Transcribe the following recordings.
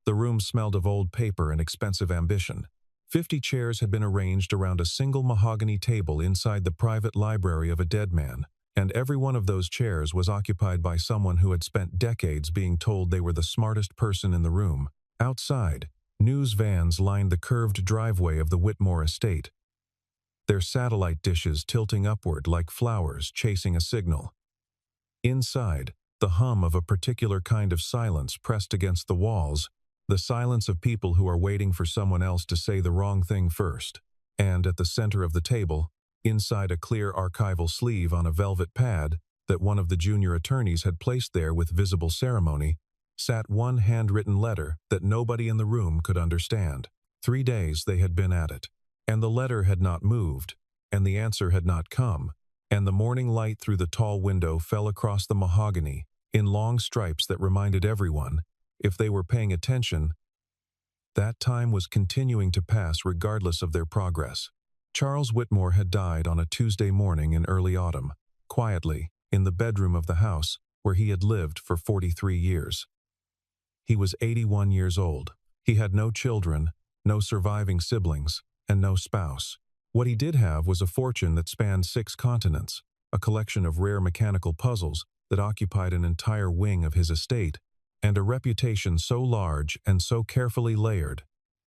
The room smelled of old paper and expensive ambition. 50 chairs had been arranged around a single mahogany table inside the private library of a dead man, and every one of those chairs was occupied by someone who had spent decades being told they were the smartest person in the room. Outside, news vans lined the curved driveway of the Whitmore estate, their satellite dishes tilting upward like flowers chasing a signal. Inside, the hum of a particular kind of silence pressed against the walls, the silence of people who are waiting for someone else to say the wrong thing first. And at the center of the table, inside a clear archival sleeve on a velvet pad that one of the junior attorneys had placed there with visible ceremony, sat one handwritten letter that nobody in the room could understand. 3 days they had been at it, and the letter had not moved, and the answer had not come, and the morning light through the tall window fell across the mahogany in long stripes that reminded everyone, if they were paying attention, that time was continuing to pass regardless of their progress. Charles Whitmore had died on a Tuesday morning in early autumn, quietly, in the bedroom of the house where he had lived for 43 years. He was 81 years old. He had no children, no surviving siblings, and no spouse. What he did have was a fortune that spanned 6 continents, a collection of rare mechanical puzzles that occupied an entire wing of his estate, and a reputation so large and so carefully layered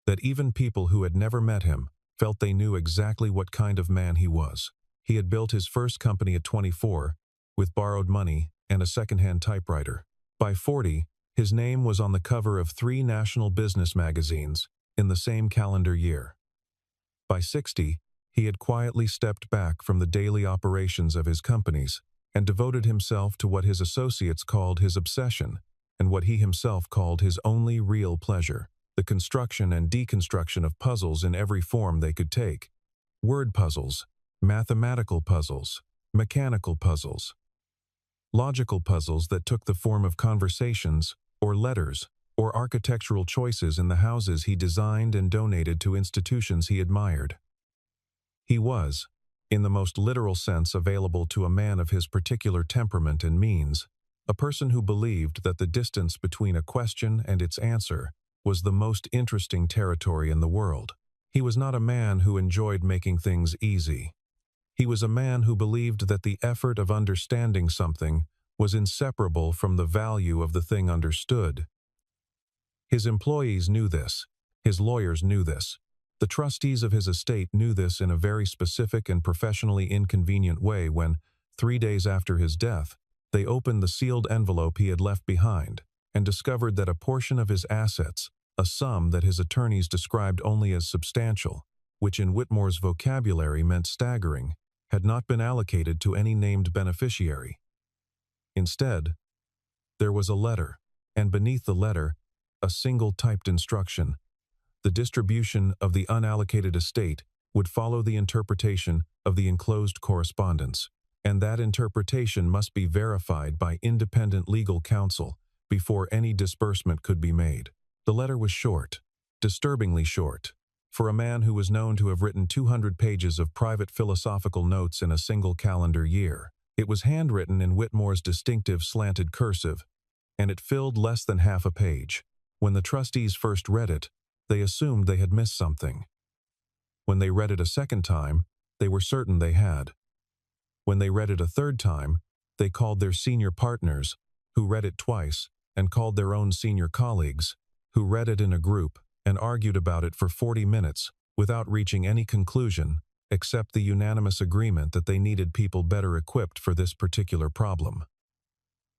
that even people who had never met him felt they knew exactly what kind of man he was. He had built his first company at 24, with borrowed money and a second-hand typewriter. By 40, his name was on the cover of 3 national business magazines in the same calendar year. By 60, he had quietly stepped back from the daily operations of his companies and devoted himself to what his associates called his obsession and what he himself called his only real pleasure, the construction and deconstruction of puzzles in every form they could take. Word puzzles, mathematical puzzles, mechanical puzzles, logical puzzles that took the form of conversations or letters or architectural choices in the houses he designed and donated to institutions he admired. He was, in the most literal sense available to a man of his particular temperament and means, a person who believed that the distance between a question and its answer was the most interesting territory in the world. He was not a man who enjoyed making things easy. He was a man who believed that the effort of understanding something was inseparable from the value of the thing understood. His employees knew this. His lawyers knew this. The trustees of his estate knew this in a very specific and professionally inconvenient way when, 3 days after his death, they opened the sealed envelope he had left behind and discovered that a portion of his assets, a sum that his attorneys described only as substantial, which in Whitmore's vocabulary meant staggering, had not been allocated to any named beneficiary. Instead, there was a letter, and beneath the letter, a single typed instruction. The distribution of the unallocated estate would follow the interpretation of the enclosed correspondence, and that interpretation must be verified by independent legal counsel before any disbursement could be made. The letter was short, disturbingly short, for a man who was known to have written 200 pages of private philosophical notes in a single calendar year. It was handwritten in Whitmore's distinctive slanted cursive, and it filled less than half a page. When the trustees first read it, they assumed they had missed something. When they read it a second time, they were certain they had. When they read it a third time, they called their senior partners, who read it twice, and called their own senior colleagues, who read it in a group, and argued about it for 40 minutes without reaching any conclusion except the unanimous agreement that they needed people better equipped for this particular problem.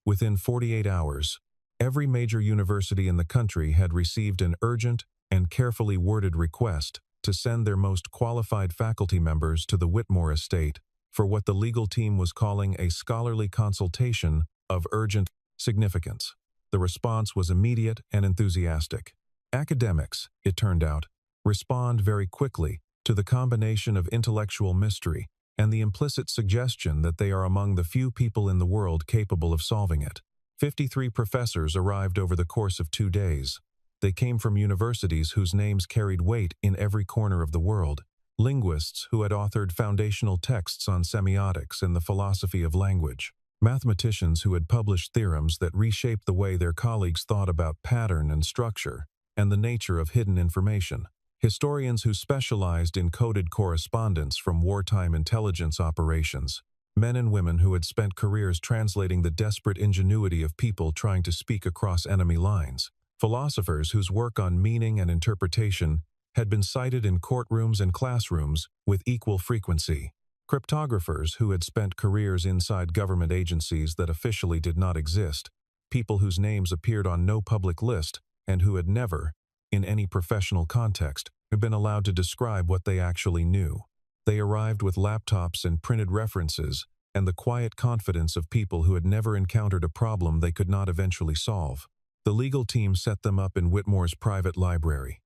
Within 48 hours, every major university in the country had received an urgent and carefully worded request to send their most qualified faculty members to the Whitmore estate for what the legal team was calling a scholarly consultation of urgent significance. The response was immediate and enthusiastic. Academics, it turned out, respond very quickly to the combination of intellectual mystery and the implicit suggestion that they are among the few people in the world capable of solving it. 53 professors arrived over the course of 2 days. They came from universities whose names carried weight in every corner of the world, linguists who had authored foundational texts on semiotics and the philosophy of language, mathematicians who had published theorems that reshaped the way their colleagues thought about pattern and structure, and the nature of hidden information. Historians who specialized in coded correspondence from wartime intelligence operations, men and women who had spent careers translating the desperate ingenuity of people trying to speak across enemy lines, philosophers whose work on meaning and interpretation had been cited in courtrooms and classrooms with equal frequency, cryptographers who had spent careers inside government agencies that officially did not exist, people whose names appeared on no public list and who had never, in any professional context, have been allowed to describe what they actually knew. They arrived with laptops and printed references and the quiet confidence of people who had never encountered a problem they could not eventually solve. The legal team set them up in Whitmore's private library,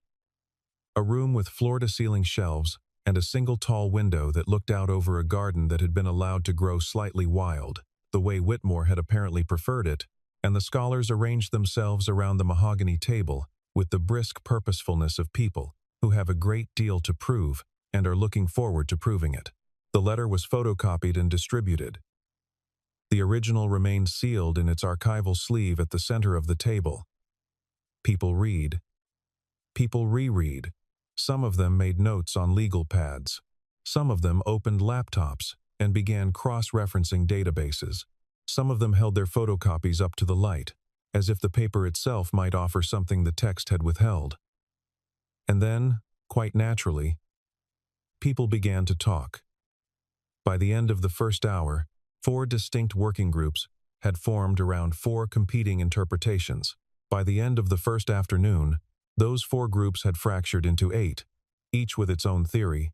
a room with floor-to-ceiling shelves and a single tall window that looked out over a garden that had been allowed to grow slightly wild, the way Whitmore had apparently preferred it, and the scholars arranged themselves around the mahogany table with the brisk purposefulness of people who have a great deal to prove and are looking forward to proving it. The letter was photocopied and distributed. The original remained sealed in its archival sleeve at the center of the table. People read. People reread. Some of them made notes on legal pads. Some of them opened laptops and began cross-referencing databases. Some of them held their photocopies up to the light, as if the paper itself might offer something the text had withheld. And then, quite naturally, people began to talk. By the end of the first hour, 4 distinct working groups had formed around 4 competing interpretations. By the end of the first afternoon, those 4 groups had fractured into 8, each with its own theory,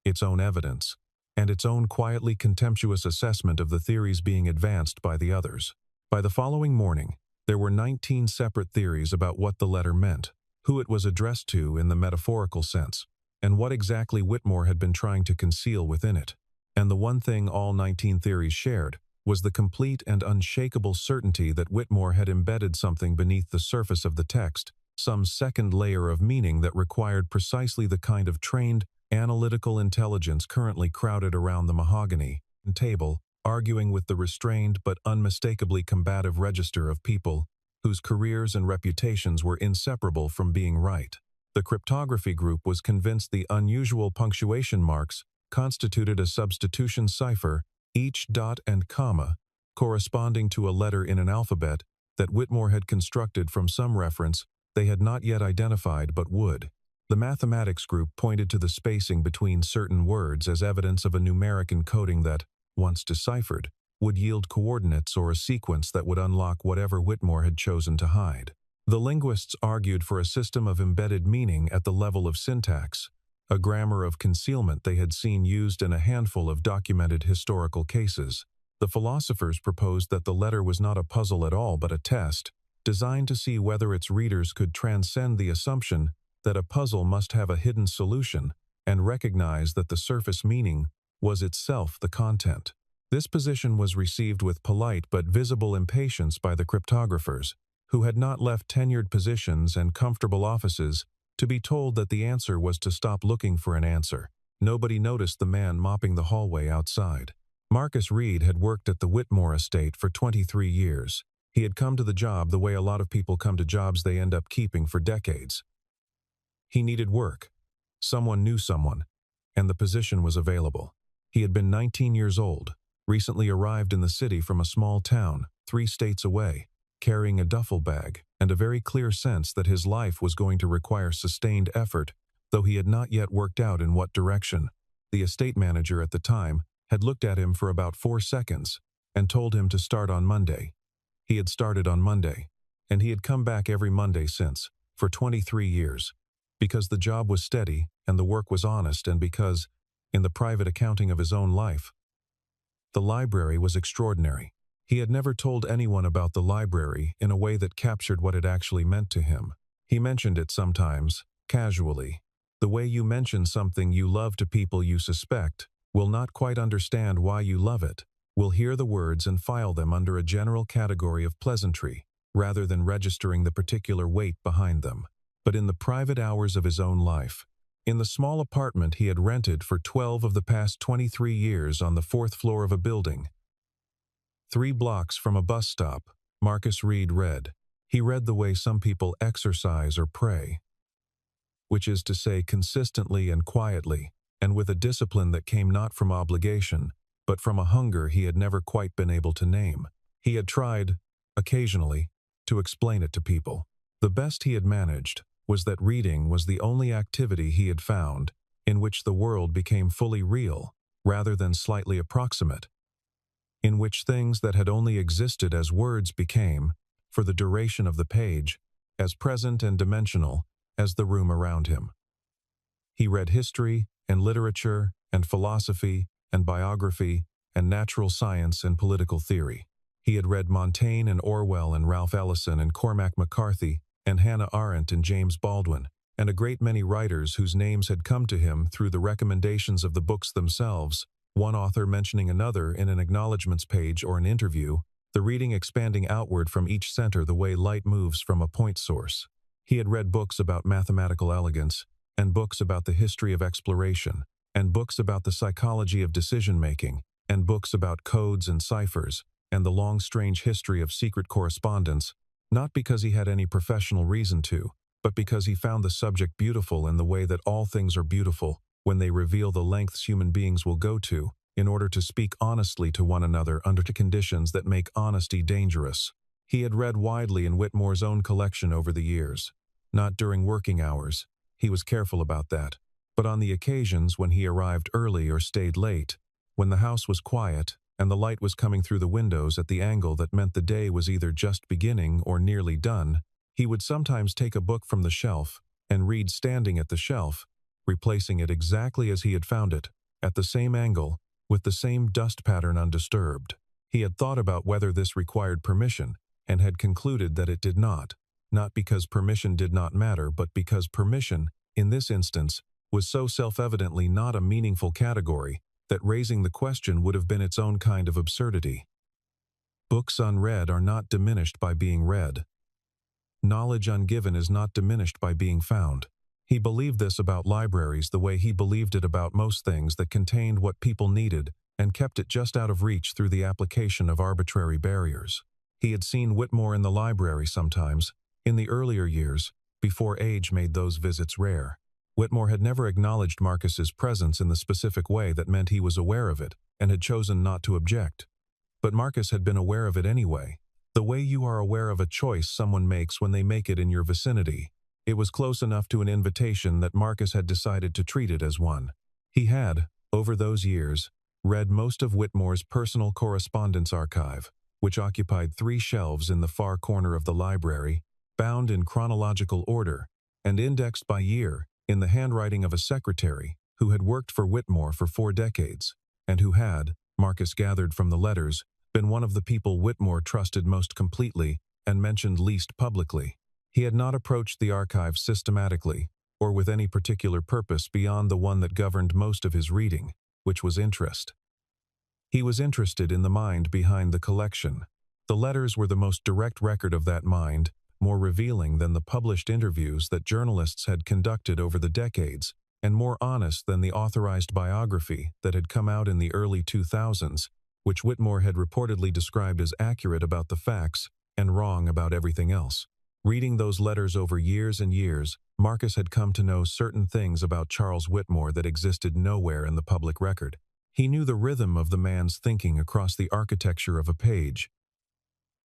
its own evidence, and its own quietly contemptuous assessment of the theories being advanced by the others. By the following morning, there were 19 separate theories about what the letter meant, who it was addressed to in the metaphorical sense, and what exactly Whitmore had been trying to conceal within it. And the one thing all 19 theories shared was the complete and unshakable certainty that Whitmore had embedded something beneath the surface of the text, some second layer of meaning that required precisely the kind of trained, analytical intelligence currently crowded around the mahogany table, arguing with the restrained but unmistakably combative register of people whose careers and reputations were inseparable from being right. The cryptography group was convinced the unusual punctuation marks constituted a substitution cipher, each dot and comma corresponding to a letter in an alphabet that Whitmore had constructed from some reference they had not yet identified but would. The mathematics group pointed to the spacing between certain words as evidence of a numeric encoding that, once deciphered, would yield coordinates or a sequence that would unlock whatever Whitmore had chosen to hide. The linguists argued for a system of embedded meaning at the level of syntax, a grammar of concealment they had seen used in a handful of documented historical cases. The philosophers proposed that the letter was not a puzzle at all but a test, designed to see whether its readers could transcend the assumption that a puzzle must have a hidden solution and recognize that the surface meaning was itself the content. This position was received with polite but visible impatience by the cryptographers, who had not left tenured positions and comfortable offices to be told that the answer was to stop looking for an answer. Nobody noticed the man mopping the hallway outside. Marcus Reed had worked at the Whitmore estate for 23 years. He had come to the job the way a lot of people come to jobs they end up keeping for decades. He needed work. Someone knew someone, and the position was available. He had been 19 years old, recently arrived in the city from a small town, 3 states away, carrying a duffel bag and a very clear sense that his life was going to require sustained effort, though he had not yet worked out in what direction. The estate manager at the time had looked at him for about 4 seconds and told him to start on Monday. He had started on Monday, and he had come back every Monday since, for 23 years, because the job was steady and the work was honest, and because, in the private accounting of his own life, the library was extraordinary. He had never told anyone about the library in a way that captured what it actually meant to him. He mentioned it sometimes, casually. The way you mention something you love to people you suspect will not quite understand why you love it, will hear the words and file them under a general category of pleasantry, rather than registering the particular weight behind them. But in the private hours of his own life, in the small apartment he had rented for 12 of the past 23 years on the 4th floor of a building, 3 blocks from a bus stop, Marcus Reed read. He read the way some people exercise or pray. which is to say consistently and quietly, and with a discipline that came not from obligation, but from a hunger he had never quite been able to name. He had tried, occasionally, to explain it to people. The best he had managed was that reading was the only activity he had found in which the world became fully real, rather than slightly approximate, in which things that had only existed as words became, for the duration of the page, as present and dimensional as the room around him. He read history and literature and philosophy and biography and natural science and political theory. He had read Montaigne and Orwell and Ralph Ellison and Cormac McCarthy and Hannah Arendt and James Baldwin, and a great many writers whose names had come to him through the recommendations of the books themselves, one author mentioning another in an acknowledgments page or an interview, the reading expanding outward from each center the way light moves from a point source. He had read books about mathematical elegance, and books about the history of exploration, and books about the psychology of decision-making, and books about codes and ciphers, and the long strange history of secret correspondence, not because he had any professional reason to, but because he found the subject beautiful in the way that all things are beautiful when they reveal the lengths human beings will go to in order to speak honestly to one another under conditions that make honesty dangerous. He had read widely in Whitmore's own collection over the years, not during working hours. He was careful about that, but on the occasions when he arrived early or stayed late, when the house was quiet and the light was coming through the windows at the angle that meant the day was either just beginning or nearly done, he would sometimes take a book from the shelf and read standing at the shelf, replacing it exactly as he had found it, at the same angle, with the same dust pattern undisturbed. He had thought about whether this required permission, and had concluded that it did not because permission did not matter, but because permission, in this instance, was so self-evidently not a meaningful category that raising the question would have been its own kind of absurdity. Books unread are not diminished by being read. Knowledge ungiven is not diminished by being found. He believed this about libraries the way he believed it about most things that contained what people needed and kept it just out of reach through the application of arbitrary barriers. He had seen Whitmore in the library sometimes, in the earlier years, before age made those visits rare. Whitmore had never acknowledged Marcus's presence in the specific way that meant he was aware of it and had chosen not to object. But Marcus had been aware of it anyway, the way you are aware of a choice someone makes when they make it in your vicinity. It was close enough to an invitation that Marcus had decided to treat it as one. He had, over those years, read most of Whitmore's personal correspondence archive, which occupied 3 shelves in the far corner of the library, bound in chronological order, and indexed by year in the handwriting of a secretary who had worked for Whitmore for 4 decades, and who had, Marcus gathered from the letters, been one of the people Whitmore trusted most completely and mentioned least publicly. He had not approached the archive systematically or with any particular purpose beyond the one that governed most of his reading, which was interest. He was interested in the mind behind the collection. The letters were the most direct record of that mind, more revealing than the published interviews that journalists had conducted over the decades, and more honest than the authorized biography that had come out in the early 2000s, which Whitmore had reportedly described as accurate about the facts and wrong about everything else. Reading those letters over years and years, Marcus had come to know certain things about Charles Whitmore that existed nowhere in the public record. He knew the rhythm of the man's thinking across the architecture of a page,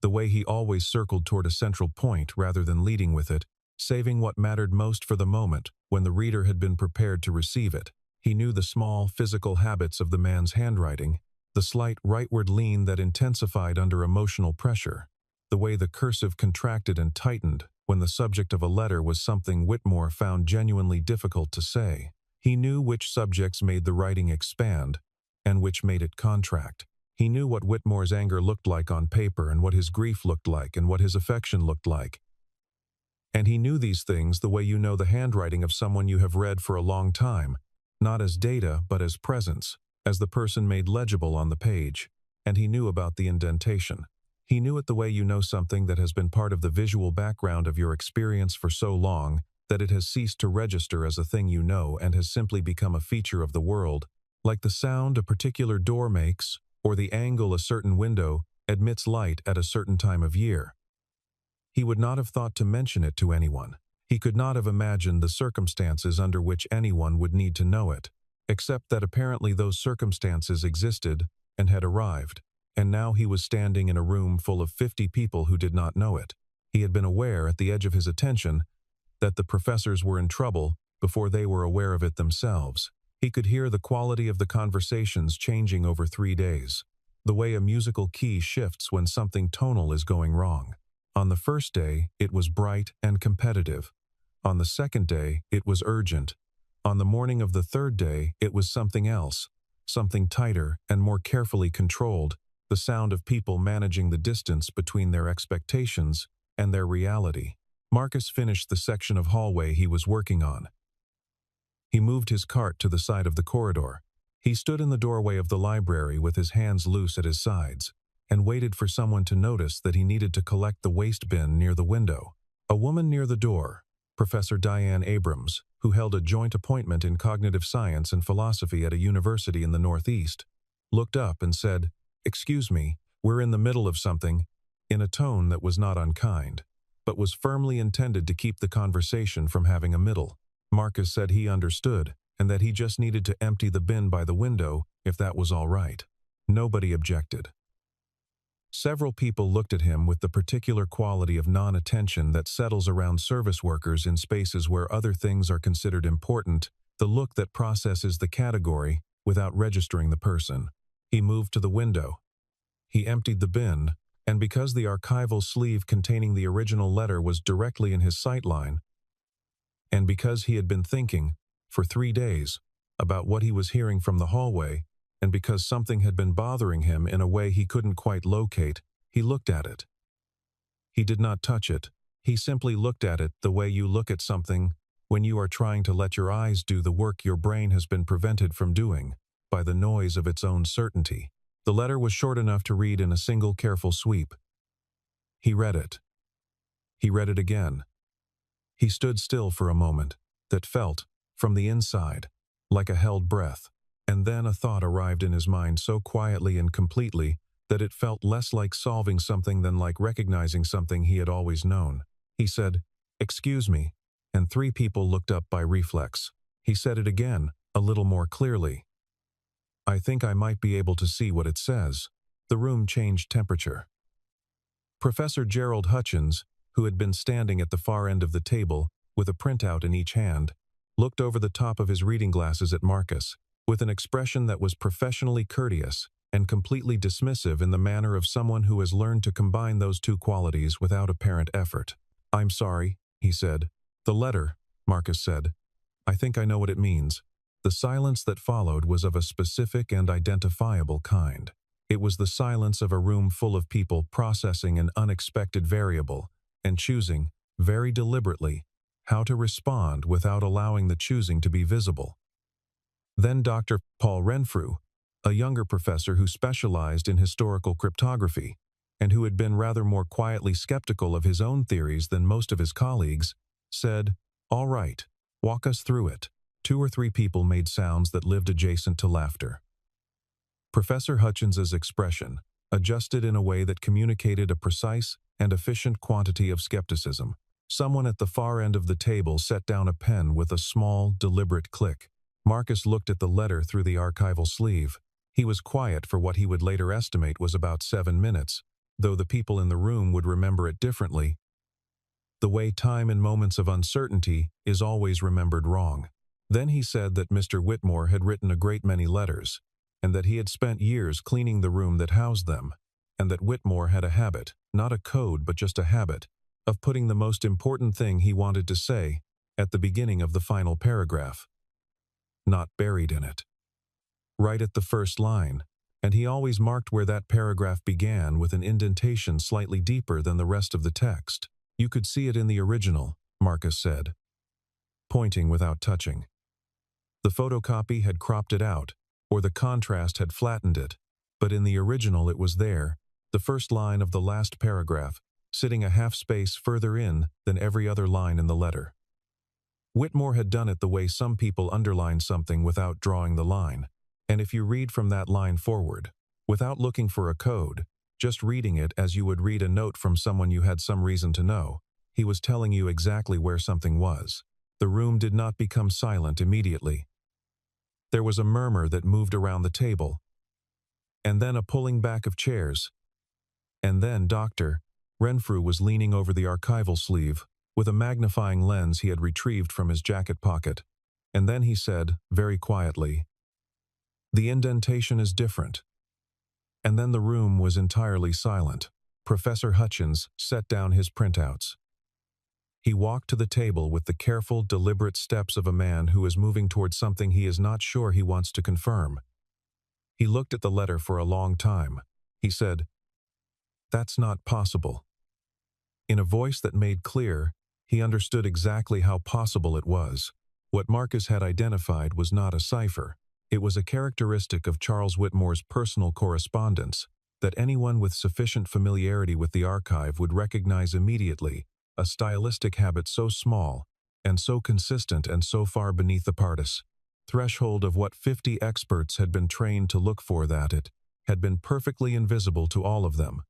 the way he always circled toward a central point rather than leading with it, saving what mattered most for the moment when the reader had been prepared to receive it. He knew the small, physical habits of the man's handwriting, the slight rightward lean that intensified under emotional pressure, the way the cursive contracted and tightened when the subject of a letter was something Whitmore found genuinely difficult to say. He knew which subjects made the writing expand and which made it contract. He knew what Whitmore's anger looked like on paper and what his grief looked like and what his affection looked like. And he knew these things the way you know the handwriting of someone you have read for a long time, not as data but as presence, as the person made legible on the page. And he knew about the indentation. He knew it the way you know something that has been part of the visual background of your experience for so long that it has ceased to register as a thing you know and has simply become a feature of the world, like the sound a particular door makes or the angle a certain window admits light at a certain time of year. He would not have thought to mention it to anyone. He could not have imagined the circumstances under which anyone would need to know it, except that apparently those circumstances existed and had arrived, and now he was standing in a room full of 50 people who did not know it. He had been aware, at the edge of his attention, that the professors were in trouble before they were aware of it themselves. He could hear the quality of the conversations changing over 3 days, the way a musical key shifts when something tonal is going wrong. On the first day, it was bright and competitive. On the second day, it was urgent. On the morning of the third day, it was something else, something tighter and more carefully controlled, the sound of people managing the distance between their expectations and their reality. Marcus finished the section of hallway he was working on. He moved his cart to the side of the corridor. He stood in the doorway of the library with his hands loose at his sides, and waited for someone to notice that he needed to collect the waste bin near the window. A woman near the door, Professor Diane Abrams, who held a joint appointment in cognitive science and philosophy at a university in the Northeast, looked up and said, "Excuse me, we're in the middle of something," in a tone that was not unkind, but was firmly intended to keep the conversation from having a middle. Marcus said he understood, and that he just needed to empty the bin by the window if that was all right. Nobody objected. Several people looked at him with the particular quality of non-attention that settles around service workers in spaces where other things are considered important, the look that processes the category without registering the person. He moved to the window. He emptied the bin, and because the archival sleeve containing the original letter was directly in his sightline, and because he had been thinking, for 3 days, about what he was hearing from the hallway, and because something had been bothering him in a way he couldn't quite locate, he looked at it. He did not touch it. He simply looked at it the way you look at something when you are trying to let your eyes do the work your brain has been prevented from doing by the noise of its own certainty. The letter was short enough to read in a single careful sweep. He read it. He read it again. He stood still for a moment that felt, from the inside, like a held breath. And then a thought arrived in his mind so quietly and completely that it felt less like solving something than like recognizing something he had always known. He said, "Excuse me," and 3 people looked up by reflex. He said it again, a little more clearly. "I think I might be able to see what it says." The room changed temperature. Professor Gerald Hutchins, who had been standing at the far end of the table with a printout in each hand, looked over the top of his reading glasses at Marcus, with an expression that was professionally courteous and completely dismissive in the manner of someone who has learned to combine those 2 qualities without apparent effort. "I'm sorry," he said. "The letter," Marcus said. "I think I know what it means." The silence that followed was of a specific and identifiable kind. It was the silence of a room full of people processing an unexpected variable and choosing, very deliberately, how to respond without allowing the choosing to be visible. Then Dr. Paul Renfrew, a younger professor who specialized in historical cryptography, and who had been rather more quietly skeptical of his own theories than most of his colleagues, said, "All right, walk us through it." 2 or 3 people made sounds that lived adjacent to laughter. Professor Hutchins's expression adjusted in a way that communicated a precise and efficient quantity of skepticism. Someone at the far end of the table set down a pen with a small, deliberate click. Marcus looked at the letter through the archival sleeve. He was quiet for what he would later estimate was about 7 minutes, though the people in the room would remember it differently. The way time in moments of uncertainty is always remembered wrong. Then he said that Mr. Whitmore had written a great many letters, and that he had spent years cleaning the room that housed them, and that Whitmore had a habit, not a code but just a habit, of putting the most important thing he wanted to say at the beginning of the final paragraph. Not buried in it. Right at the first line, and he always marked where that paragraph began with an indentation slightly deeper than the rest of the text. "You could see it in the original," Marcus said, pointing without touching. The photocopy had cropped it out, or the contrast had flattened it, but in the original it was there, the first line of the last paragraph, sitting a half space further in than every other line in the letter. Whitmore had done it the way some people underline something without drawing the line, and if you read from that line forward, without looking for a code, just reading it as you would read a note from someone you had some reason to know, He was telling you exactly where something was. The room did not become silent immediately. There was a murmur that moved around the table, and then a pulling back of chairs. And then Dr. Renfrew was leaning over the archival sleeve, with a magnifying lens he had retrieved from his jacket pocket. And then he said, very quietly, "The indentation is different." And then the room was entirely silent. Professor Hutchins set down his printouts. He walked to the table with the careful, deliberate steps of a man who is moving towards something he is not sure he wants to confirm. He looked at the letter for a long time. He said, "That's not possible." In a voice that made clear, he understood exactly how possible it was. What Marcus had identified was not a cipher. It was a characteristic of Charles Whitmore's personal correspondence that anyone with sufficient familiarity with the archive would recognize immediately, a stylistic habit so small and so consistent and so far beneath the Partis threshold of what 50 experts had been trained to look for that it had been perfectly invisible to all of them.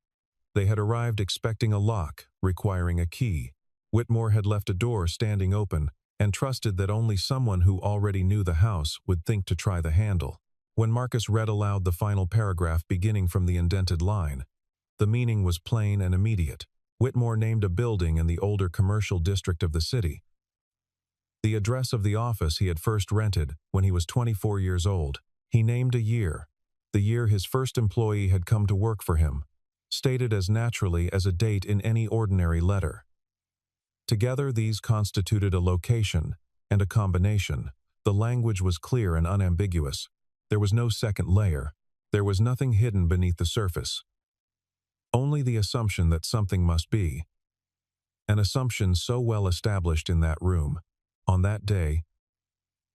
They had arrived expecting a lock, requiring a key. Whitmore had left a door standing open and trusted that only someone who already knew the house would think to try the handle. When Marcus read aloud the final paragraph beginning from the indented line, the meaning was plain and immediate. Whitmore named a building in the older commercial district of the city. The address of the office he had first rented when he was 24 years old. He named a year, the year his first employee had come to work for him, stated as naturally as a date in any ordinary letter. Together these constituted a location and a combination. The language was clear and unambiguous. There was no second layer. There was nothing hidden beneath the surface. Only the assumption that something must be. An assumption so well established in that room, on that day,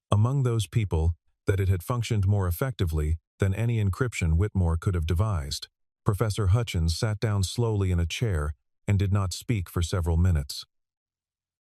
among those people, that it had functioned more effectively than any encryption Whitmore could have devised. Professor Hutchins sat down slowly in a chair and did not speak for several minutes.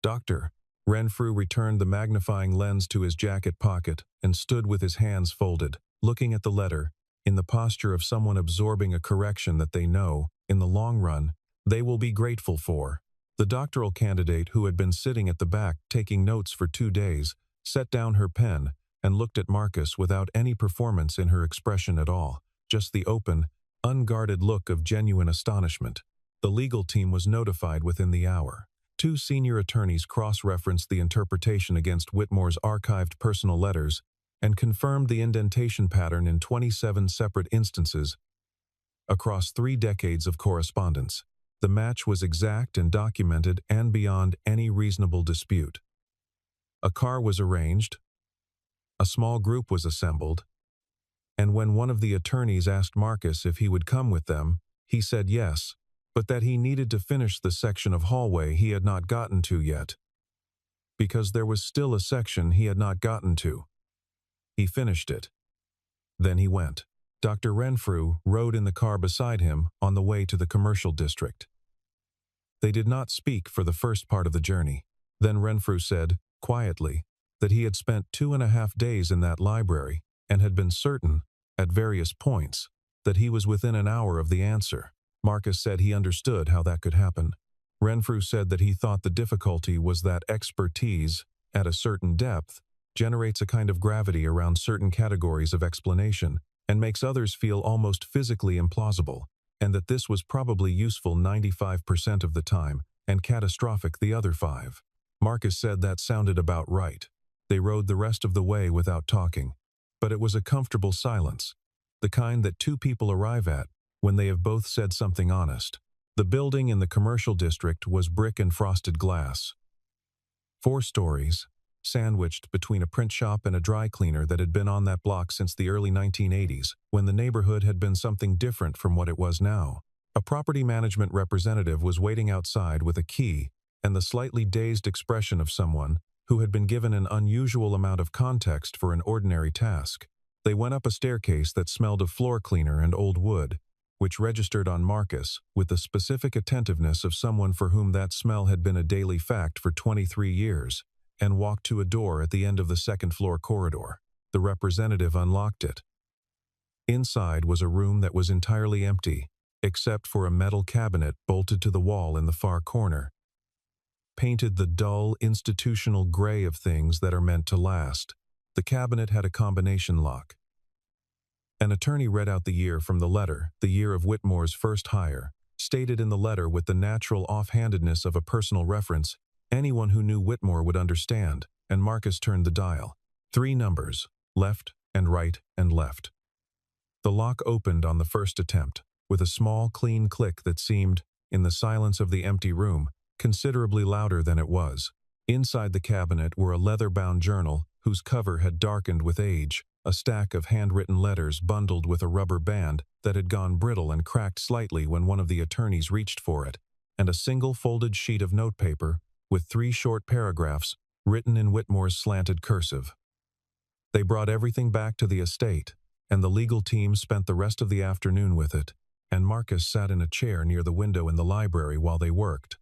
Dr. Renfrew returned the magnifying lens to his jacket pocket and stood with his hands folded, looking at the letter, in the posture of someone absorbing a correction that they know, in the long run, they will be grateful for. The doctoral candidate who had been sitting at the back taking notes for 2 days, set down her pen and looked at Marcus without any performance in her expression at all, just the open, unguarded look of genuine astonishment. The legal team was notified within the hour. 2 senior attorneys cross-referenced the interpretation against Whitmore's archived personal letters and confirmed the indentation pattern in 27 separate instances across 3 decades of correspondence. The match was exact and documented and beyond any reasonable dispute. A car was arranged, a small group was assembled, and when one of the attorneys asked Marcus if he would come with them, he said yes, but that he needed to finish the section of hallway he had not gotten to yet. Because there was still a section he had not gotten to. He finished it. Then he went. Dr. Renfrew rode in the car beside him on the way to the commercial district. They did not speak for the first part of the journey. Then Renfrew said, quietly, that he had spent 2.5 days in that library and had been certain, at various points, that he was within an hour of the answer. Marcus said he understood how that could happen. Renfrew said that he thought the difficulty was that expertise, at a certain depth, generates a kind of gravity around certain categories of explanation and makes others feel almost physically implausible, and that this was probably useful 95% of the time and catastrophic the other 5. Marcus said that sounded about right. They rode the rest of the way without talking, but it was a comfortable silence, the kind that 2 people arrive at when they have both said something honest. The building in the commercial district was brick and frosted glass. 4 stories, sandwiched between a print shop and a dry cleaner that had been on that block since the early 1980s, when the neighborhood had been something different from what it was now. A property management representative was waiting outside with a key and the slightly dazed expression of someone who had been given an unusual amount of context for an ordinary task. They went up a staircase that smelled of floor cleaner and old wood, which registered on Marcus with the specific attentiveness of someone for whom that smell had been a daily fact for 23 years, and walked to a door at the end of the second-floor corridor. The representative unlocked it. Inside was a room that was entirely empty, except for a metal cabinet bolted to the wall in the far corner. painted the dull, institutional gray of things that are meant to last. The cabinet had a combination lock. An attorney read out the year from the letter, the year of Whitmore's first hire, stated in the letter with the natural offhandedness of a personal reference. Anyone who knew Whitmore would understand, and Marcus turned the dial. 3 numbers, left and right and left. The lock opened on the first attempt, with a small, clean click that seemed, in the silence of the empty room, considerably louder than it was. Inside the cabinet were a leather-bound journal, whose cover had darkened with age, a stack of handwritten letters bundled with a rubber band that had gone brittle and cracked slightly when one of the attorneys reached for it, and a single folded sheet of notepaper with 3 short paragraphs written in Whitmore's slanted cursive. They brought everything back to the estate, and the legal team spent the rest of the afternoon with it, and Marcus sat in a chair near the window in the library while they worked.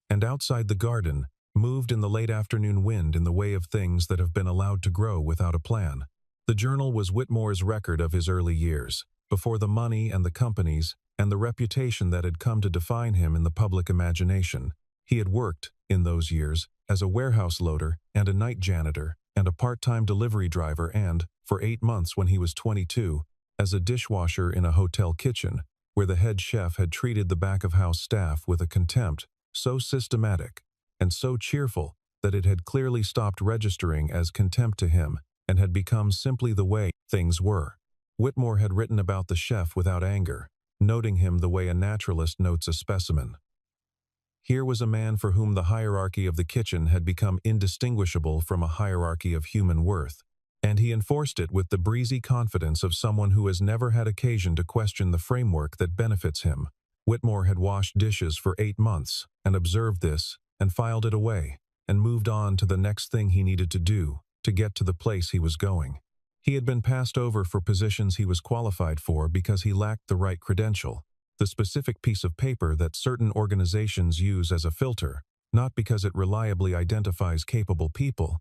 And outside the garden, moved in the late afternoon wind in the way of things that have been allowed to grow without a plan. The journal was Whitmore's record of his early years, before the money and the companies and the reputation that had come to define him in the public imagination. He had worked, in those years, as a warehouse loader and a night janitor and a part-time delivery driver and, for 8 months when he was 22, as a dishwasher in a hotel kitchen, where the head chef had treated the back-of-house staff with a contempt so systematic and so cheerful that it had clearly stopped registering as contempt to him and had become simply the way things were. Whitmore had written about the chef without anger, noting him the way a naturalist notes a specimen. Here was a man for whom the hierarchy of the kitchen had become indistinguishable from a hierarchy of human worth, and he enforced it with the breezy confidence of someone who has never had occasion to question the framework that benefits him. Whitmore had washed dishes for 8 months, and observed this, and filed it away, and moved on to the next thing he needed to do, to get to the place he was going. He had been passed over for positions he was qualified for because he lacked the right credential, the specific piece of paper that certain organizations use as a filter, not because it reliably identifies capable people,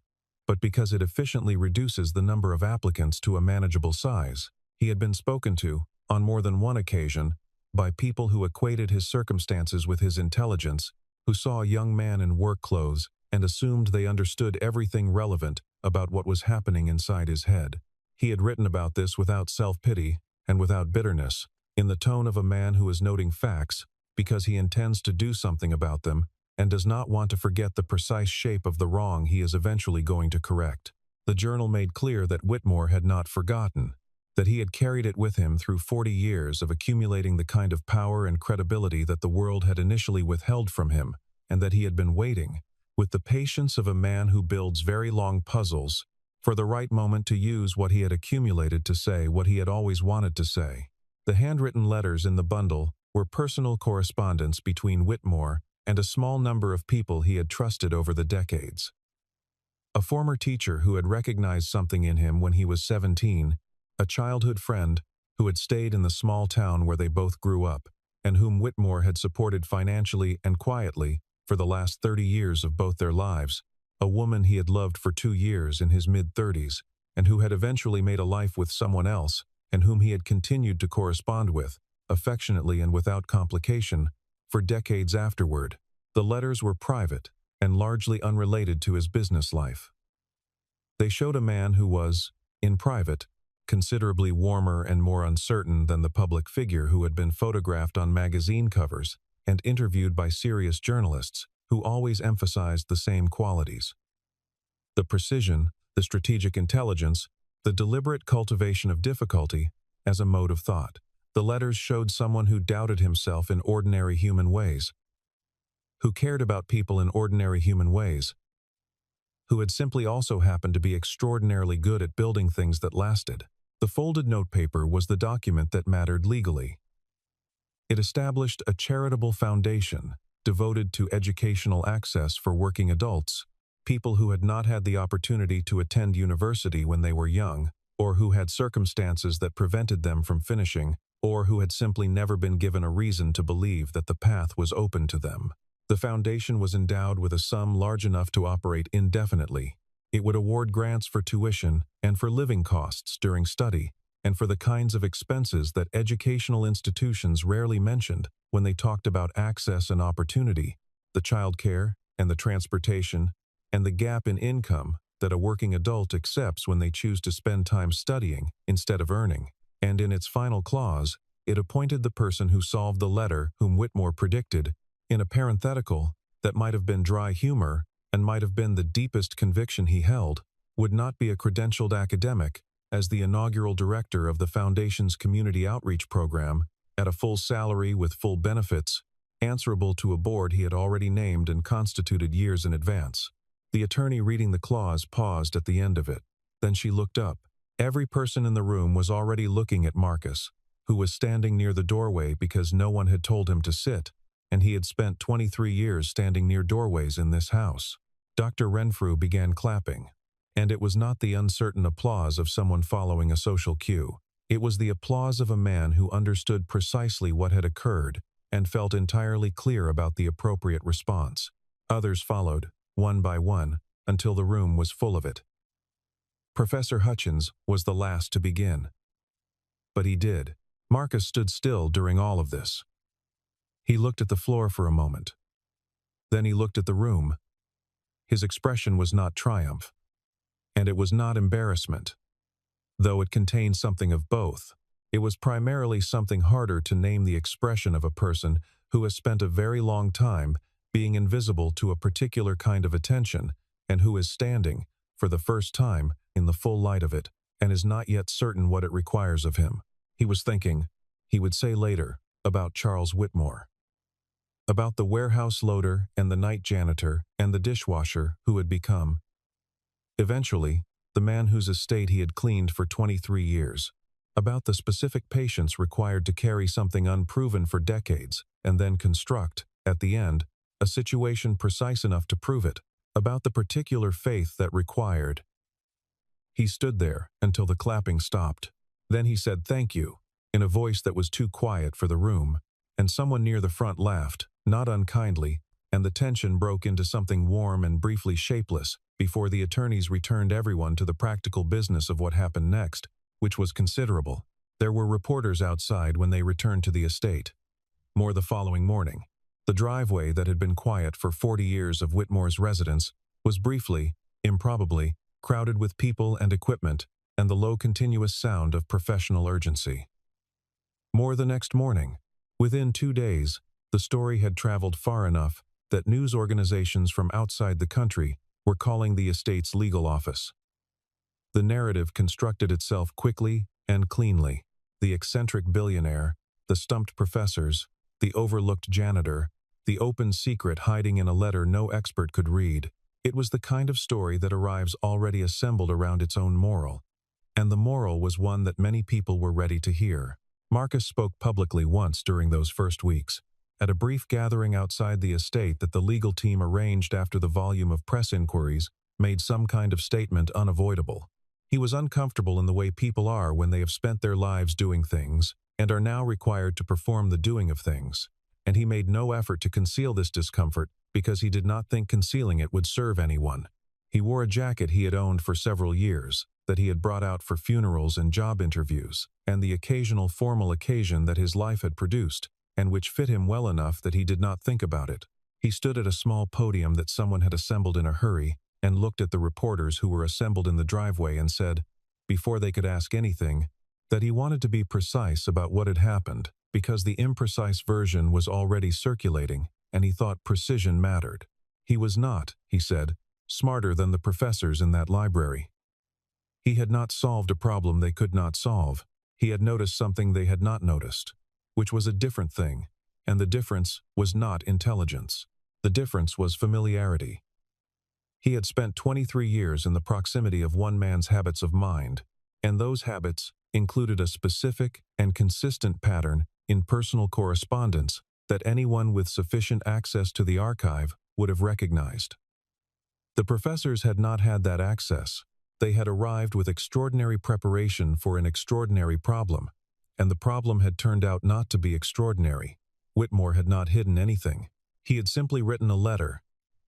but because it efficiently reduces the number of applicants to a manageable size. He had been spoken to, on more than one occasion, by people who equated his circumstances with his intelligence, who saw a young man in work clothes and assumed they understood everything relevant about what was happening inside his head. He had written about this without self-pity and without bitterness, in the tone of a man who is noting facts because he intends to do something about them and does not want to forget the precise shape of the wrong he is eventually going to correct. The journal made clear that Whitmore had not forgotten, that he had carried it with him through 40 years of accumulating the kind of power and credibility that the world had initially withheld from him, and that he had been waiting, with the patience of a man who builds very long puzzles, for the right moment to use what he had accumulated to say what he had always wanted to say. The handwritten letters in the bundle were personal correspondence between Whitmore and a small number of people he had trusted over the decades. A former teacher who had recognized something in him when he was 17, a childhood friend who had stayed in the small town where they both grew up, and whom Whitmore had supported financially and quietly for the last 30 years of both their lives, a woman he had loved for 2 years in his mid-30s, and who had eventually made a life with someone else, and whom he had continued to correspond with, affectionately and without complication, for decades afterward. The letters were private and largely unrelated to his business life. They showed a man who was, in private, considerably warmer and more uncertain than the public figure who had been photographed on magazine covers and interviewed by serious journalists who always emphasized the same qualities: the precision, the strategic intelligence, the deliberate cultivation of difficulty as a mode of thought. The letters showed someone who doubted himself in ordinary human ways, who cared about people in ordinary human ways, who had simply also happened to be extraordinarily good at building things that lasted. The folded notepaper was the document that mattered legally. It established a charitable foundation devoted to educational access for working adults, people who had not had the opportunity to attend university when they were young, or who had circumstances that prevented them from finishing, or who had simply never been given a reason to believe that the path was open to them. The foundation was endowed with a sum large enough to operate indefinitely. It would award grants for tuition and for living costs during study, and for the kinds of expenses that educational institutions rarely mentioned when they talked about access and opportunity: the child care and the transportation, and the gap in income that a working adult accepts when they choose to spend time studying instead of earning. And in its final clause, it appointed the person who solved the letter whom Whitmore predicted, in a parenthetical that might have been dry humor and might have been the deepest conviction he held, would not be a credentialed academic, as the inaugural director of the Foundation's community outreach program, at a full salary with full benefits, answerable to a board he had already named and constituted years in advance. The attorney reading the clause paused at the end of it. Then she looked up. Every person in the room was already looking at Marcus, who was standing near the doorway because no one had told him to sit, and he had spent 23 years standing near doorways in this house. Dr. Renfrew began clapping, and it was not the uncertain applause of someone following a social cue. It was the applause of a man who understood precisely what had occurred and felt entirely clear about the appropriate response. Others followed, one by one, until the room was full of it. Professor Hutchins was the last to begin. But he did. Marcus stood still during all of this. He looked at the floor for a moment. Then he looked at the room. His expression was not triumph, and it was not embarrassment. Though it contained something of both, it was primarily something harder to name the expression of a person who has spent a very long time being invisible to a particular kind of attention and who is standing, for the first time, in the full light of it, and is not yet certain what it requires of him. He was thinking, he would say later, about Charles Whitmore. About the warehouse loader and the night janitor and the dishwasher who had become, eventually, the man whose estate he had cleaned for 23 years. About the specific patience required to carry something unproven for decades and then construct, at the end, a situation precise enough to prove it. About the particular faith that required. He stood there until the clapping stopped. Then he said thank you, in a voice that was too quiet for the room, and someone near the front laughed, not unkindly, and the tension broke into something warm and briefly shapeless before the attorneys returned everyone to the practical business of what happened next, which was considerable. There were reporters outside when they returned to the estate. More the following morning. The driveway that had been quiet for 40 years of Whitmore's residence was briefly, improbably, crowded with people and equipment and the low continuous sound of professional urgency. More the next morning. Within 2 days, the story had traveled far enough that news organizations from outside the country were calling the estate's legal office. The narrative constructed itself quickly and cleanly. The eccentric billionaire, the stumped professors, the overlooked janitor, the open secret hiding in a letter no expert could read. It was the kind of story that arrives already assembled around its own moral. And the moral was one that many people were ready to hear. Marcus spoke publicly once during those first weeks, at a brief gathering outside the estate that the legal team arranged after the volume of press inquiries made some kind of statement unavoidable. He was uncomfortable in the way people are when they have spent their lives doing things and are now required to perform the doing of things, and he made no effort to conceal this discomfort because he did not think concealing it would serve anyone. He wore a jacket he had owned for several years, that he had brought out for funerals and job interviews, and the occasional formal occasion that his life had produced, and which fit him well enough that he did not think about it. He stood at a small podium that someone had assembled in a hurry, and looked at the reporters who were assembled in the driveway and said, before they could ask anything, that he wanted to be precise about what had happened, because the imprecise version was already circulating, and he thought precision mattered. He was not, he said, smarter than the professors in that library. He had not solved a problem they could not solve. He had noticed something they had not noticed, which was a different thing, and the difference was not intelligence. The difference was familiarity. He had spent 23 years in the proximity of one man's habits of mind, and those habits included a specific and consistent pattern in personal correspondence that anyone with sufficient access to the archive would have recognized. The professors had not had that access. They had arrived with extraordinary preparation for an extraordinary problem, and the problem had turned out not to be extraordinary. Whitmore had not hidden anything. He had simply written a letter,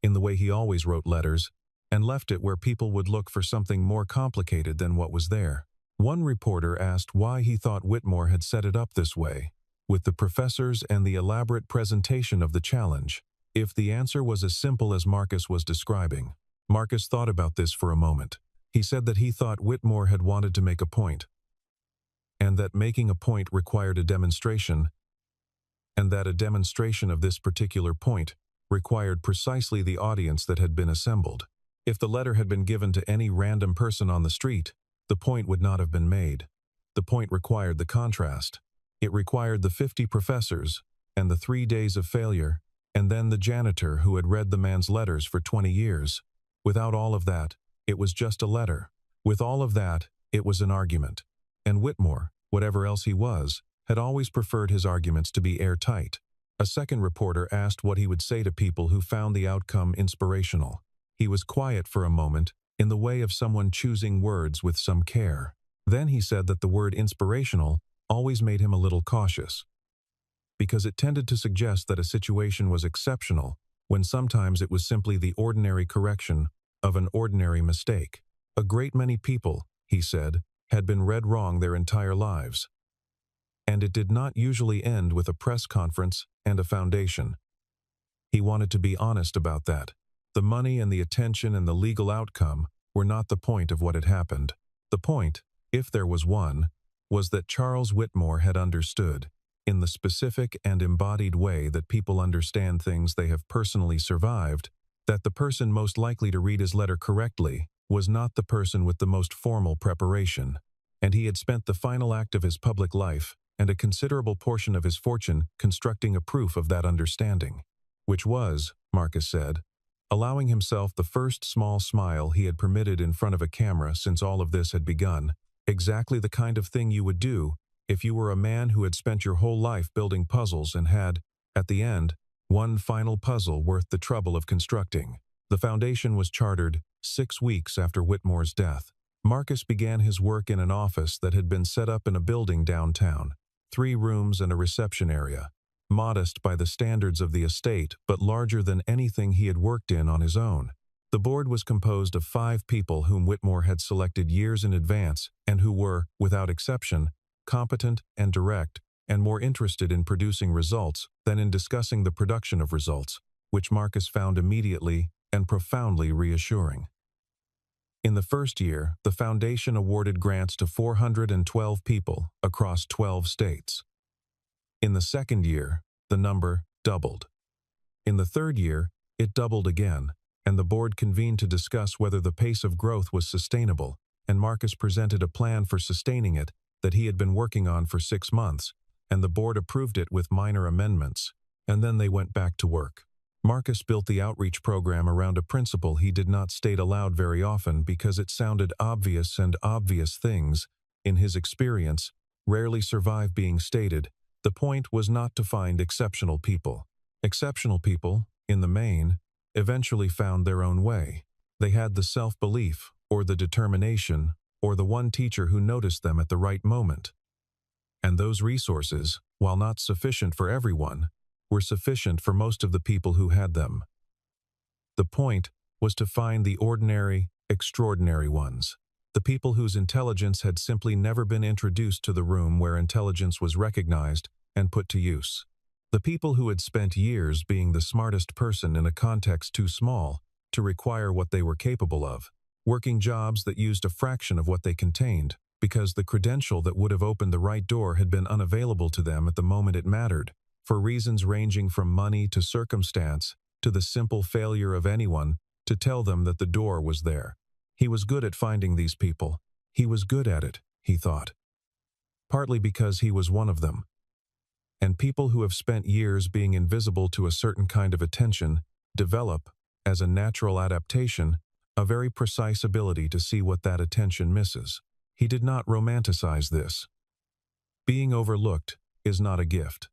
in the way he always wrote letters, and left it where people would look for something more complicated than what was there. One reporter asked why he thought Whitmore had set it up this way, with the professors and the elaborate presentation of the challenge, If the answer was as simple as Marcus was describing. Marcus thought about this for a moment. He said that he thought Whitmore had wanted to make a point, and that making a point required a demonstration, and that a demonstration of this particular point required precisely the audience that had been assembled. If the letter had been given to any random person on the street, the point would not have been made. The point required the contrast. It required the 50 professors, and the 3 days of failure, and then the janitor who had read the man's letters for 20 years. Without all of that, it was just a letter. With all of that, it was an argument. And Whitmore, whatever else he was, had always preferred his arguments to be airtight. A second reporter asked what he would say to people who found the outcome inspirational. He was quiet for a moment, in the way of someone choosing words with some care. Then he said that the word inspirational always made him a little cautious, because it tended to suggest that a situation was exceptional, when sometimes it was simply the ordinary correction of an ordinary mistake. A great many people, he said, had been read wrong their entire lives. And it did not usually end with a press conference and a foundation. He wanted to be honest about that. The money and the attention and the legal outcome were not the point of what had happened. The point, if there was one, was that Charles Whitmore had understood, in the specific and embodied way that people understand things they have personally survived, that the person most likely to read his letter correctly was not the person with the most formal preparation, and he had spent the final act of his public life and a considerable portion of his fortune constructing a proof of that understanding, which was, Marcus said, allowing himself the first small smile he had permitted in front of a camera since all of this had begun, exactly the kind of thing you would do if you were a man who had spent your whole life building puzzles and had, at the end, one final puzzle worth the trouble of constructing. The foundation was chartered 6 weeks after Whitmore's death. Marcus began his work in an office that had been set up in a building downtown, 3 rooms and a reception area, modest by the standards of the estate but larger than anything he had worked in on his own. The board was composed of 5 people whom Whitmore had selected years in advance and who were, without exception, competent and direct, and more interested in producing results than in discussing the production of results, which Marcus found immediately and profoundly reassuring. In the first year, the foundation awarded grants to 412 people across 12 states. In the second year, the number doubled. In the third year, it doubled again, and the board convened to discuss whether the pace of growth was sustainable, and Marcus presented a plan for sustaining it that he had been working on for 6 months, and the board approved it with minor amendments, and then they went back to work. Marcus built the outreach program around a principle he did not state aloud very often because it sounded obvious, and obvious things, in his experience, rarely survive being stated. The point was not to find exceptional people. Exceptional people, in the main, eventually found their own way. They had the self-belief, or the determination, or the one teacher who noticed them at the right moment. And those resources, while not sufficient for everyone, were sufficient for most of the people who had them. The point was to find the ordinary, extraordinary ones, the people whose intelligence had simply never been introduced to the room where intelligence was recognized and put to use. The people who had spent years being the smartest person in a context too small to require what they were capable of, working jobs that used a fraction of what they contained, because the credential that would have opened the right door had been unavailable to them at the moment it mattered, for reasons ranging from money to circumstance to the simple failure of anyone to tell them that the door was there. He was good at finding these people. He was good at it, he thought. Partly because he was one of them. And people who have spent years being invisible to a certain kind of attention develop, as a natural adaptation, a very precise ability to see what that attention misses. He did not romanticize this. Being overlooked is not a gift.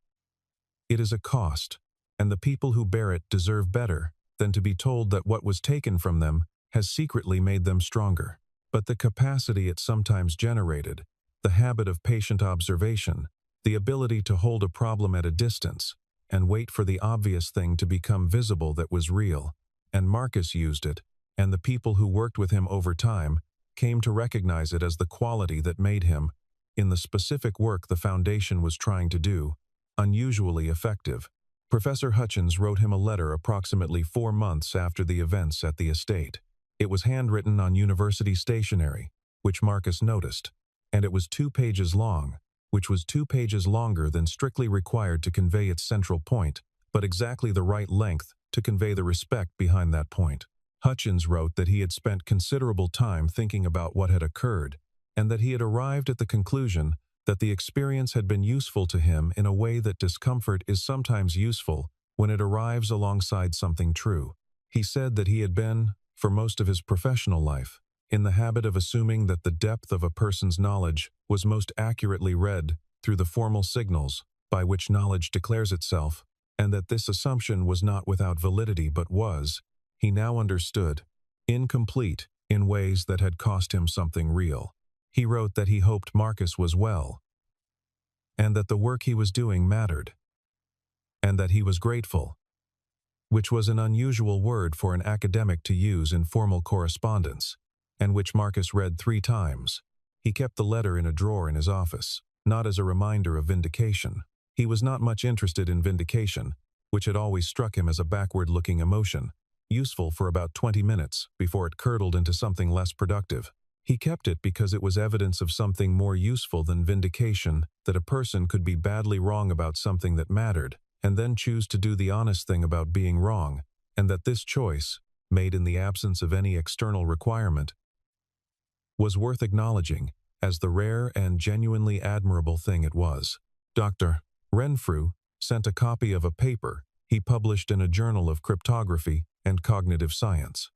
It is a cost, and the people who bear it deserve better than to be told that what was taken from them has secretly made them stronger. But the capacity it sometimes generated, the habit of patient observation, the ability to hold a problem at a distance and wait for the obvious thing to become visible that was real, and Marcus used it, and the people who worked with him over time came to recognize it as the quality that made him, in the specific work the foundation was trying to do, unusually effective. Professor Hutchins wrote him a letter approximately 4 months after the events at the estate. It was handwritten on university stationery, which Marcus noticed, and it was 2 pages long, which was 2 pages longer than strictly required to convey its central point, but exactly the right length to convey the respect behind that point. Hutchins wrote that he had spent considerable time thinking about what had occurred, and that he had arrived at the conclusion that the experience had been useful to him in a way that discomfort is sometimes useful when it arrives alongside something true. He said that he had been, for most of his professional life, in the habit of assuming that the depth of a person's knowledge was most accurately read through the formal signals by which knowledge declares itself, and that this assumption was not without validity but was, he now understood, incomplete in ways that had cost him something real. He wrote that he hoped Marcus was well, and that the work he was doing mattered, and that he was grateful, which was an unusual word for an academic to use in formal correspondence, and which Marcus read 3 times. He kept the letter in a drawer in his office, not as a reminder of vindication. He was not much interested in vindication, which had always struck him as a backward-looking emotion, useful for about 20 minutes before it curdled into something less productive. He kept it because it was evidence of something more useful than vindication, that a person could be badly wrong about something that mattered, and then choose to do the honest thing about being wrong, and that this choice, made in the absence of any external requirement, was worth acknowledging as the rare and genuinely admirable thing it was. Dr. Renfrew sent a copy of a paper he published in a journal of cryptography and cognitive science.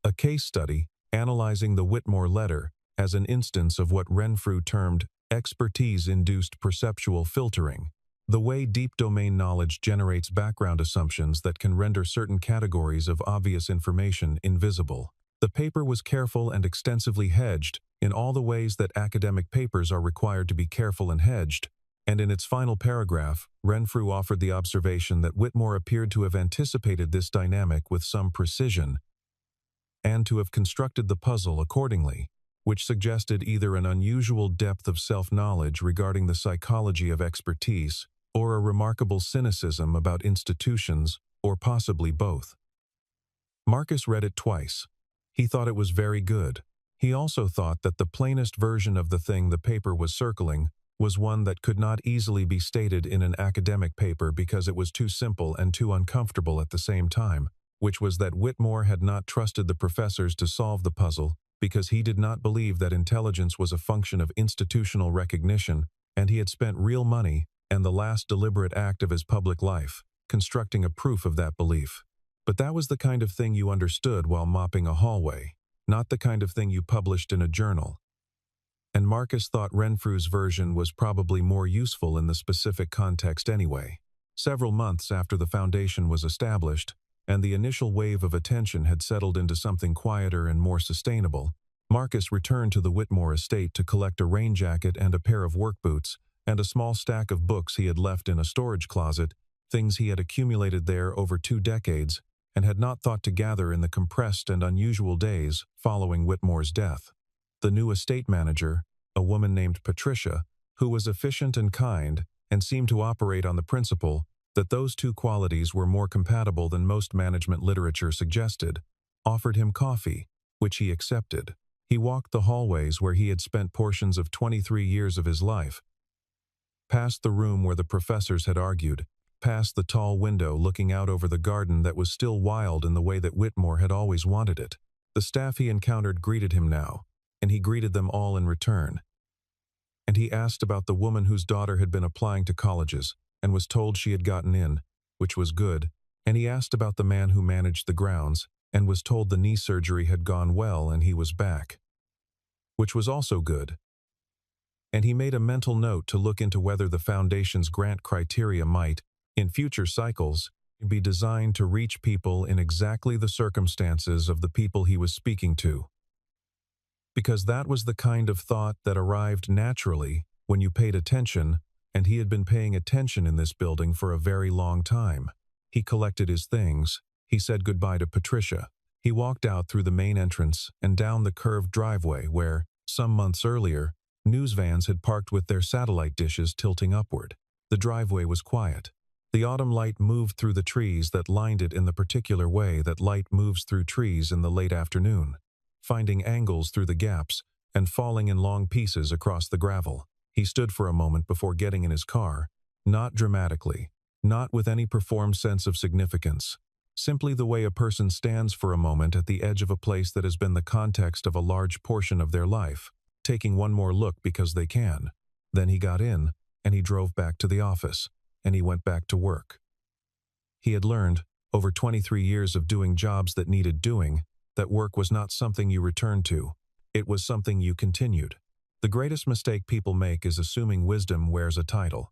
A case study analyzing the Whitmore letter as an instance of what Renfrew termed expertise-induced perceptual filtering, the way deep domain knowledge generates background assumptions that can render certain categories of obvious information invisible. The paper was careful and extensively hedged in all the ways that academic papers are required to be careful and hedged, and in its final paragraph, Renfrew offered the observation that Whitmore appeared to have anticipated this dynamic with some precision, and to have constructed the puzzle accordingly, which suggested either an unusual depth of self-knowledge regarding the psychology of expertise, or a remarkable cynicism about institutions, or possibly both. Marcus read it twice. He thought it was very good. He also thought that the plainest version of the thing the paper was circling was one that could not easily be stated in an academic paper because it was too simple and too uncomfortable at the same time, which was that Whitmore had not trusted the professors to solve the puzzle because he did not believe that intelligence was a function of institutional recognition, and he had spent real money and the last deliberate act of his public life constructing a proof of that belief. But that was the kind of thing you understood while mopping a hallway, not the kind of thing you published in a journal. And Marcus thought Renfrew's version was probably more useful in the specific context anyway. Several months after the foundation was established, and the initial wave of attention had settled into something quieter and more sustainable, Marcus returned to the Whitmore estate to collect a rain jacket and a pair of work boots, and a small stack of books he had left in a storage closet, things he had accumulated there over 2 decades, and had not thought to gather in the compressed and unusual days following Whitmore's death. The new estate manager, a woman named Patricia, who was efficient and kind, and seemed to operate on the principle that those 2 qualities were more compatible than most management literature suggested, offered him coffee, which he accepted. He walked the hallways where he had spent portions of 23 years of his life, past the room where the professors had argued, past the tall window looking out over the garden that was still wild in the way that Whitmore had always wanted it. The staff he encountered greeted him now, and he greeted them all in return. And he asked about the woman whose daughter had been applying to colleges, and was told she had gotten in, which was good, and he asked about the man who managed the grounds, and was told the knee surgery had gone well and he was back, which was also good. And he made a mental note to look into whether the Foundation's grant criteria might, in future cycles, be designed to reach people in exactly the circumstances of the people he was speaking to. Because that was the kind of thought that arrived naturally when you paid attention, and he had been paying attention in this building for a very long time. He collected his things. He said goodbye to Patricia. He walked out through the main entrance and down the curved driveway where, some months earlier, news vans had parked with their satellite dishes tilting upward. The driveway was quiet. The autumn light moved through the trees that lined it in the particular way that light moves through trees in the late afternoon, finding angles through the gaps and falling in long pieces across the gravel. He stood for a moment before getting in his car, not dramatically, not with any performed sense of significance, simply the way a person stands for a moment at the edge of a place that has been the context of a large portion of their life, taking one more look because they can. Then he got in, and he drove back to the office, and he went back to work. He had learned, over 23 years of doing jobs that needed doing, that work was not something you returned to. It was something you continued. The greatest mistake people make is assuming wisdom wears a title.